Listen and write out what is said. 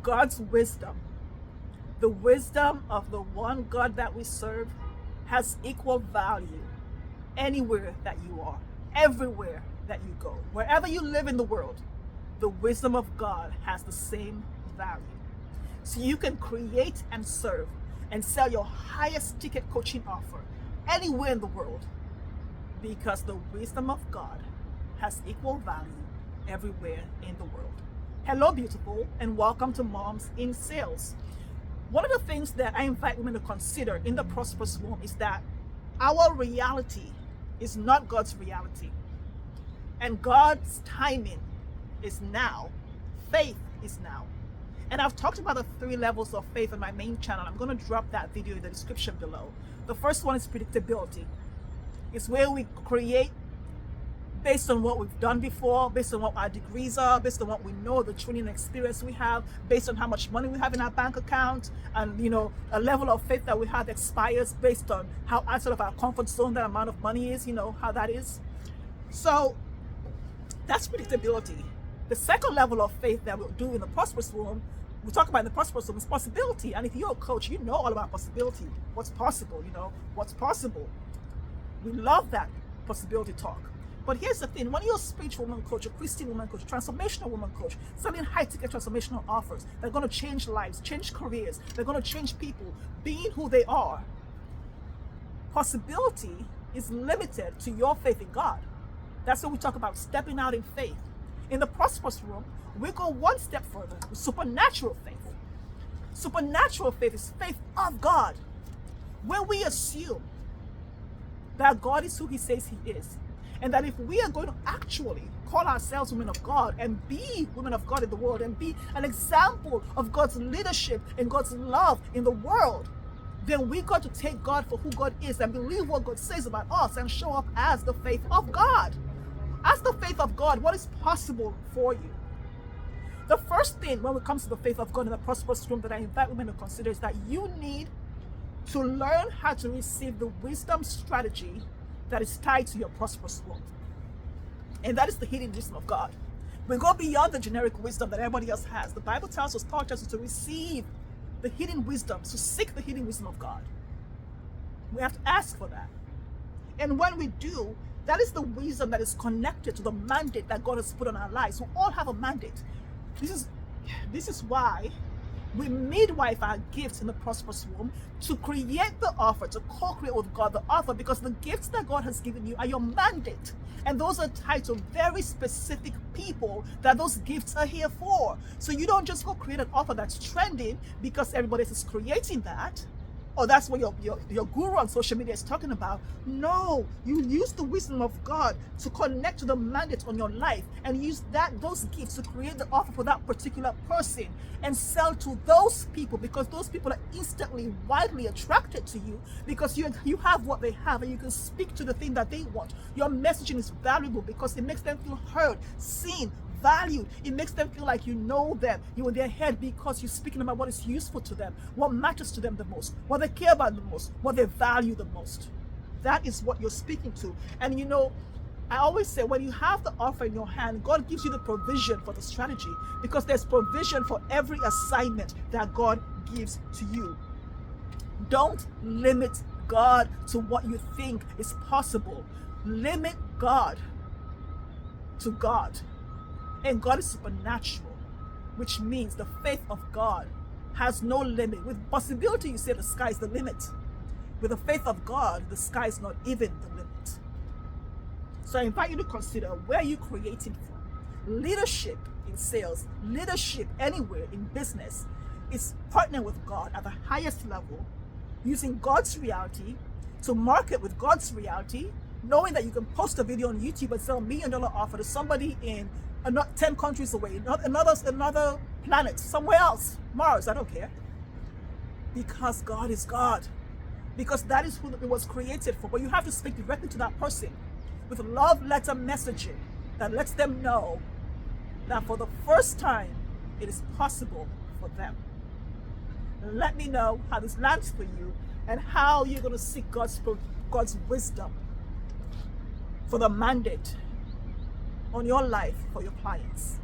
God's wisdom, the wisdom of the one God that we serve, has equal value anywhere that you are, everywhere that you go, wherever you live in the world. The wisdom of God has the same value. So you can create and serve and sell your highest ticket coaching offer anywhere in the world, because the wisdom of God has equal value everywhere in the world. Hello, beautiful, and welcome to Moms in Sales. One of the things that I invite women to consider in the prosperous womb is that our reality is not God's reality, and God's timing is now. Faith is now. And I've talked about the 3 levels of faith on my main channel. I'm going to drop that video in the description below. The first one is predictability. It's where we create based on what we've done before, based on what our degrees are, based on what we know, the training experience we have, based on how much money we have in our bank account, and a level of faith that we have expires based on how outside of our comfort zone that amount of money is, how that is. So that's predictability. The second level of faith that we'll do in the prosperous womb, we talk about in the prosperous womb, is possibility. And if you're a coach, you know all about possibility. What's possible, what's possible. We love that possibility talk. But here's the thing, when you're a spiritual woman coach, a Christian woman coach, a transformational woman coach, selling high-ticket transformational offers, they're going to change lives, change careers, they're going to change people, being who they are. Possibility is limited to your faith in God. That's what we talk about, stepping out in faith. In the prosperous room, we go one step further with supernatural faith. Supernatural faith is faith of God, where we assume that God is who He says He is. And that if we are going to actually call ourselves women of God and be women of God in the world and be an example of God's leadership and God's love in the world, then we got to take God for who God is and believe what God says about us and show up as the faith of God. As the faith of God, what is possible for you? The first thing when it comes to the faith of God in the prosperous room that I invite women to consider is that you need to learn how to receive the wisdom strategy that is tied to your prosperous womb. And that is the hidden wisdom of God. We go beyond the generic wisdom that everybody else has. The Bible tells us, Paul tells us to receive the hidden wisdom, to seek the hidden wisdom of God. We have to ask for that. And when we do, that is the wisdom that is connected to the mandate that God has put on our lives. We all have a mandate. This is why we midwife our gifts in the prosperous womb to create the offer, to co-create with God the offer, because the gifts that God has given you are your mandate. And those are tied to very specific people that those gifts are here for. So you don't just go create an offer that's trending because everybody else is creating that. Oh, that's what your guru on social media is talking about. No, you use the wisdom of God to connect to the mandate on your life and use those gifts to create the offer for that particular person and sell to those people, because those people are instantly widely attracted to you because you have what they have and you can speak to the thing that they want. Your messaging is valuable because it makes them feel heard, seen, valued. It makes them feel like you know them, you're in their head, because you're speaking about what is useful to them, what matters to them the most, what they care about the most, what they value the most. That is what you're speaking to. And I always say, when you have the offer in your hand, God gives you the provision for the strategy, because there's provision for every assignment that God gives to you. Don't limit God to what you think is possible. Limit God to God. And God is supernatural, which means the faith of God has no limit. With possibility, you say the sky is the limit. With the faith of God, the sky is not even the limit. So I invite you to consider, where are you creating from? Leadership in sales, leadership anywhere in business, is partnering with God at the highest level, using God's reality to market with God's reality, knowing that you can post a video on YouTube and sell $1 million offer to somebody in 10 countries away, another planet, somewhere else, Mars, I don't care. Because God is God. Because that is who it was created for. But you have to speak directly to that person with love letter messaging that lets them know that for the first time, it is possible for them. Let me know how this lands for you and how you're going to seek God's wisdom for the mandate on your life for your clients.